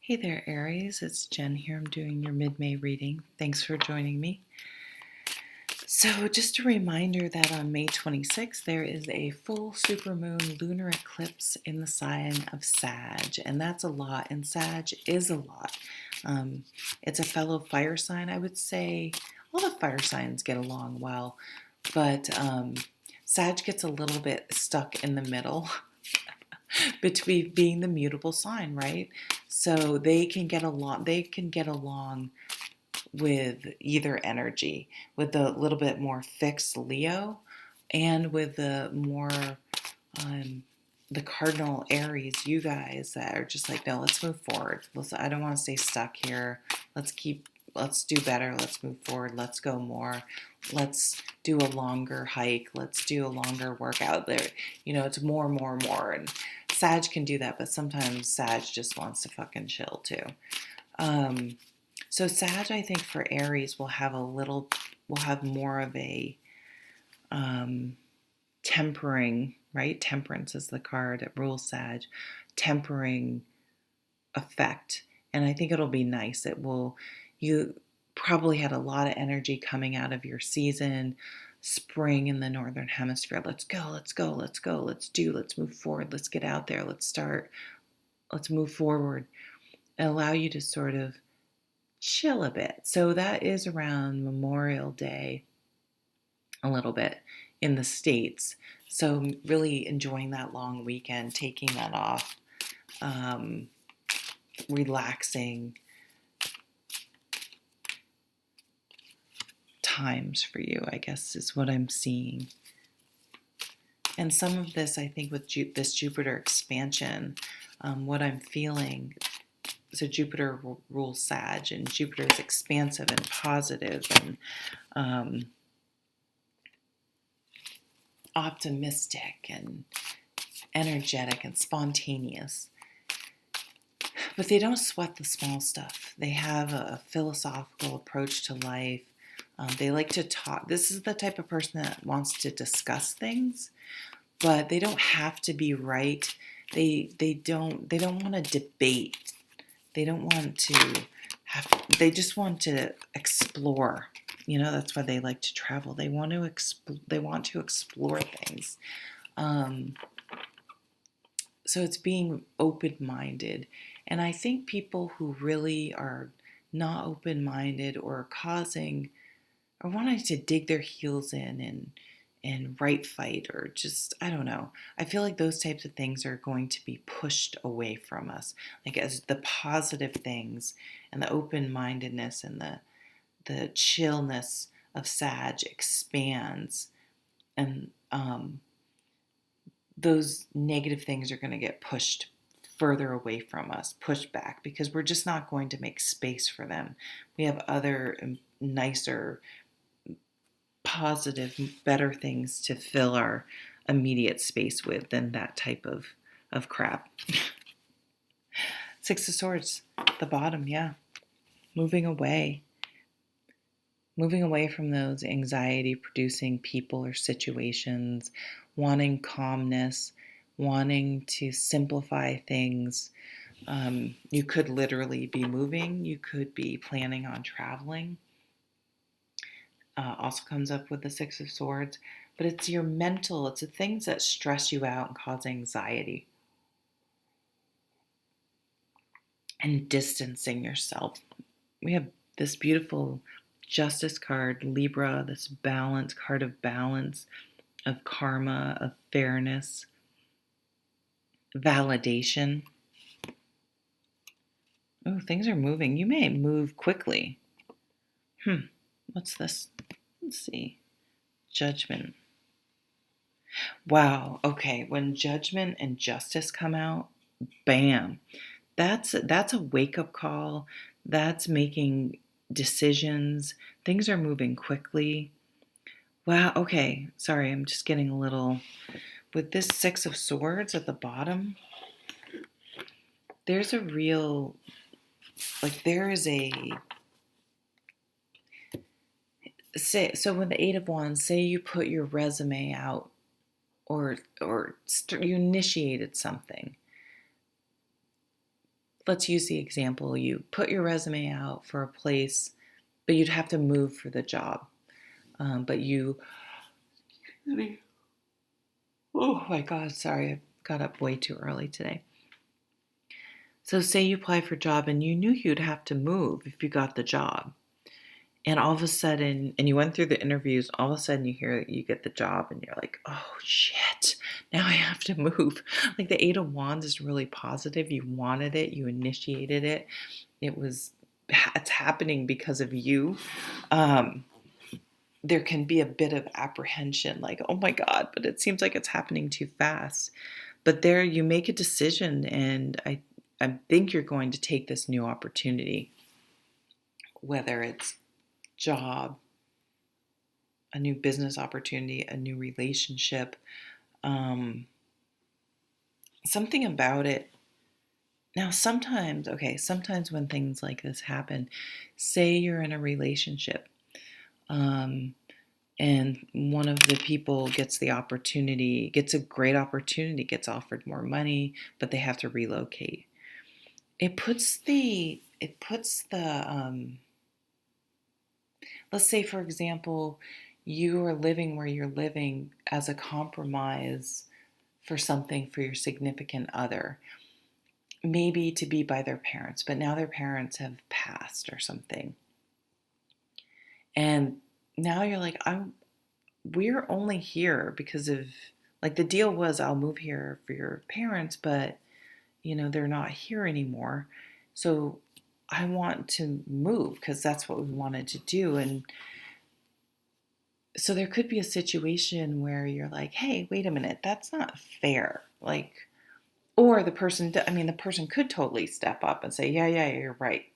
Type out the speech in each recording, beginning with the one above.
Hey there, Aries. It's Jen here. I'm doing your mid-May reading. Thanks for joining me. So, just a reminder that on May 26th, there is a full supermoon lunar eclipse in the sign of Sag, and that's a lot, and Sag is a lot. It's a fellow fire sign. I would say all the fire signs get along well, but Sag gets a little bit stuck in the middle between being the mutable sign, right? So they can get along. They can get along with either energy, with the little bit more fixed Leo, and with the more the cardinal Aries, you guys that are just like, no, let's move forward. I don't want to stay stuck here. Let's do better. Let's move forward. Let's go more. Let's do a longer hike. Let's do a longer workout there. It's more, more, more. And Sag can do that, but sometimes Sag just wants to fucking chill too. So Sag, I think for Aries will have more of a tempering, right? Temperance is the card that rules Sag, tempering effect. And I think it'll be nice. You probably had a lot of energy coming out of your season, spring in the Northern Hemisphere. Let's go, let's go, let's go, let's move forward, let's get out there, let's move forward, and allow you to sort of chill a bit. So that is around Memorial Day, a little bit in the States. So really enjoying that long weekend, taking that off, relaxing times for you, I guess is what I'm seeing. And some of this, I think, with this Jupiter expansion, what I'm feeling. So Jupiter rules Sag, and Jupiter is expansive and positive and optimistic and energetic and spontaneous. But they don't sweat the small stuff. They have a philosophical approach to life. They like to talk. This is the type of person that wants to discuss things, but they don't have to be right. They don't want to debate. They don't want to they just want to explore. That's why they like to travel. They want to explore things. So it's being open-minded. And I think people who really are not open-minded or wanting to dig their heels in and right fight, or just, I don't know. I feel like those types of things are going to be pushed away from us. Like, as the positive things and the open-mindedness and the chillness of Sag expands, and those negative things are going to get pushed further away from us, pushed back, because we're just not going to make space for them. We have other nicer, positive, better things to fill our immediate space with than that type of crap. Six of Swords, the bottom, yeah. Moving away from those anxiety-producing people or situations, wanting calmness, wanting to simplify things. You could literally be moving. You could be planning on traveling. Also comes up with the Six of Swords. But it's your mental, it's the things that stress you out and cause anxiety. And distancing yourself. We have this beautiful Justice card, Libra, this balance, card of balance, of karma, of fairness, validation. Oh, things are moving. You may move quickly. What's this? Let's see. Judgment. Wow. Okay. When Judgment and Justice come out, bam. That's a wake-up call. That's making decisions. Things are moving quickly. Wow. Okay. Sorry. I'm just getting a little... With this Six of Swords at the bottom, there's a real... there is a... So when the Eight of Wands, say you put your resume out, or you initiated something, let's use the example, you put your resume out for a place, but you'd have to move for the job. But you, oh my God, sorry, I got up way too early today. So say you apply for a job and you knew you'd have to move if you got the job. And all of a sudden, and you went through the interviews, all of a sudden you hear that you get the job and you're like, oh shit, now I have to move. Like the Eight of Wands is really positive. You wanted it, you initiated it. It's happening because of you. There can be a bit of apprehension, like, oh my God, but it seems like it's happening too fast. But there you make a decision, and I think you're going to take this new opportunity, whether it's job, a new business opportunity, a new relationship, something about it. Now, sometimes when things like this happen, say you're in a relationship, and one of the people gets a great opportunity, gets offered more money, but they have to relocate. It puts the let's say, for example, you are living where you're living as a compromise for something for your significant other, maybe to be by their parents, but now their parents have passed or something. And now you're like, we're only here because of, like, the deal was I'll move here for your parents, but they're not here anymore. So I want to move because that's what we wanted to do. And so there could be a situation where you're like, hey, wait a minute, that's not fair. Like, or the person could totally step up and say, yeah, you're right.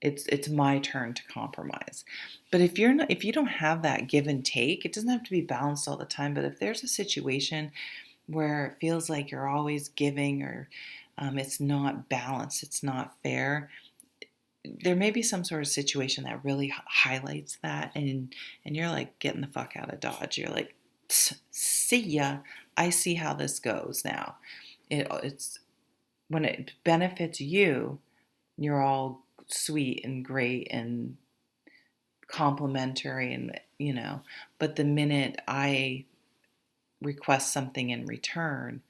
It's my turn to compromise. But if you don't have that give and take, it doesn't have to be balanced all the time. But if there's a situation where it feels like you're always giving, or it's not balanced, it's not fair, there may be some sort of situation that really highlights that, and you're like getting the fuck out of Dodge. You're like, see ya. I see how this goes now. It's when it benefits you, you're all sweet and great and complimentary, and but the minute I request something in return,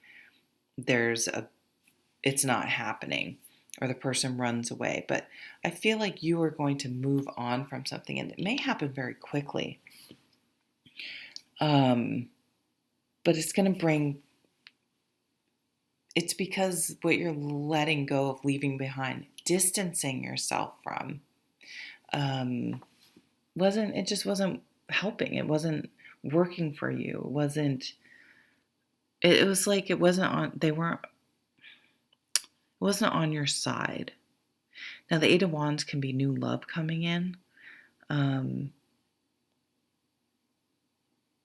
it's not happening, or the person runs away. But I feel like you are going to move on from something, and it may happen very quickly. But it's because what you're letting go of, leaving behind, distancing yourself from, it just wasn't helping. It wasn't working for you. It was like it wasn't on your side. Now the Eight of Wands can be new love coming in.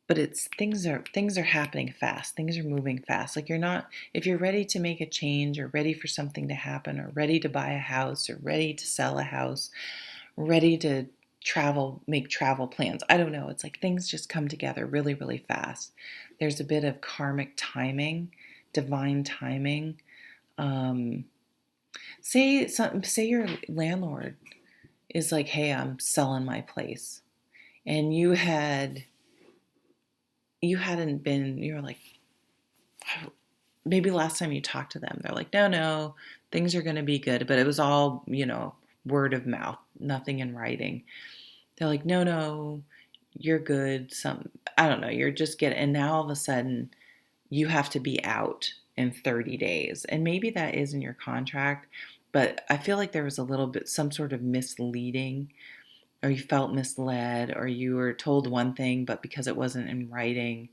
But things are happening fast. Things are moving fast. Like if you're ready to make a change, or ready for something to happen, or ready to buy a house, or ready to sell a house, ready to make travel plans. I don't know. It's like things just come together really, really fast. There's a bit of karmic timing, divine timing. Say your landlord is like, hey, I'm selling my place. And you were like, maybe last time you talked to them, they're like, no, things are going to be good. But it was all, word of mouth, nothing in writing. They're like, no, you're good. I don't know, you're just and now all of a sudden you have to be out in 30 days. And maybe that is in your contract, but I feel like there was a little bit, some sort of misleading, or you felt misled, or you were told one thing, but because it wasn't in writing,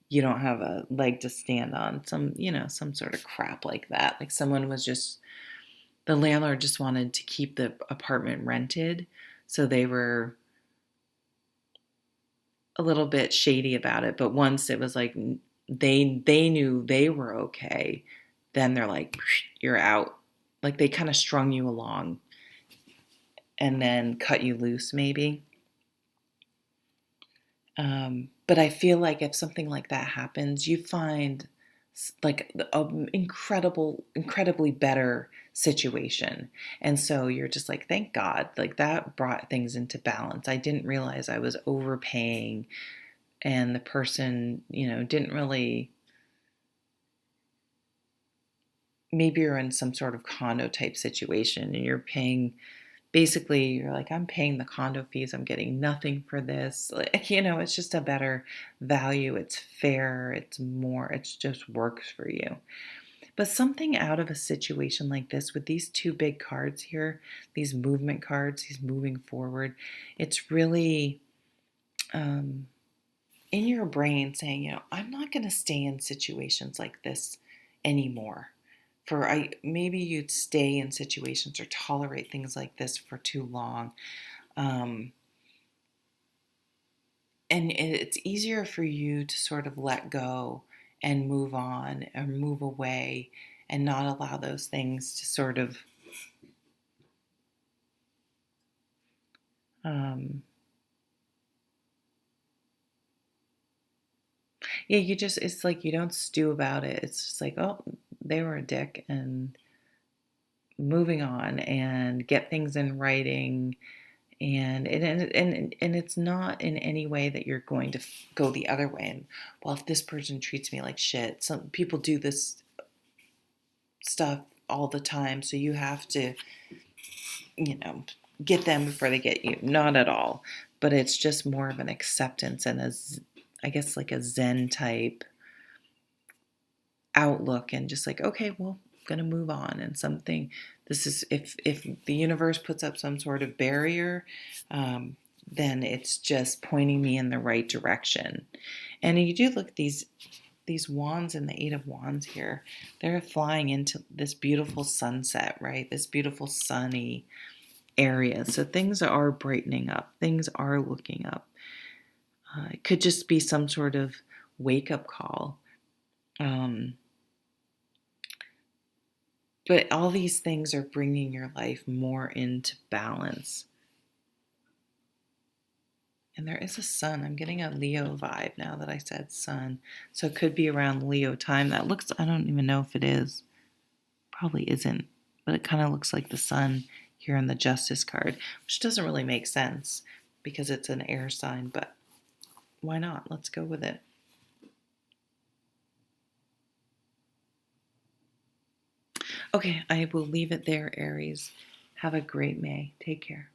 you don't have a leg to stand on. Some sort of crap like that. Like the landlord just wanted to keep the apartment rented, so they were a little bit shady about it. But once it was like they knew they were okay, then they're like, you're out. Like they kind of strung you along and then cut you loose maybe. But I feel like if something like that happens, you find like an incredibly better situation. And so you're just like, thank God, like that brought things into balance. I didn't realize I was overpaying, and the person, didn't really, maybe you're in some sort of condo type situation and you're paying, basically you're like, I'm paying the condo fees, I'm getting nothing for this. Like, it's just a better value. It's fair. It just works for you. But something out of a situation like this with these two big cards here, these movement cards, these moving forward, it's really in your brain saying, I'm not going to stay in situations like this anymore. Maybe you'd stay in situations or tolerate things like this for too long. Um, and it's easier for you to sort of let go and move on or move away and not allow those things to sort of um, yeah, it's like you don't stew about it. It's just like, oh, they were a dick, and moving on and get things in writing. And it's not in any way that you're going to go the other way. And well, if this person treats me like shit, some people do this stuff all the time, so you have to, you know, get them before they get you. Not at all. But it's just more of an acceptance and I guess like a Zen type outlook, and just like, okay, well, I'm gonna move on. And something, this is, if the universe puts up some sort of barrier, then it's just pointing me in the right direction. And you do look at these wands and the Eight of Wands here, they're flying into this beautiful sunset, right? This beautiful sunny area. So things are brightening up, things are looking up. It could just be some sort of wake up call. But all these things are bringing your life more into balance. And there is a sun. I'm getting a Leo vibe now that I said sun. So it could be around Leo time. That looks, I don't even know if it is. Probably isn't. But it kind of looks like the sun here in the Justice card, which doesn't really make sense because it's an air sign. But why not? Let's go with it. Okay, I will leave it there, Aries. Have a great May. Take care.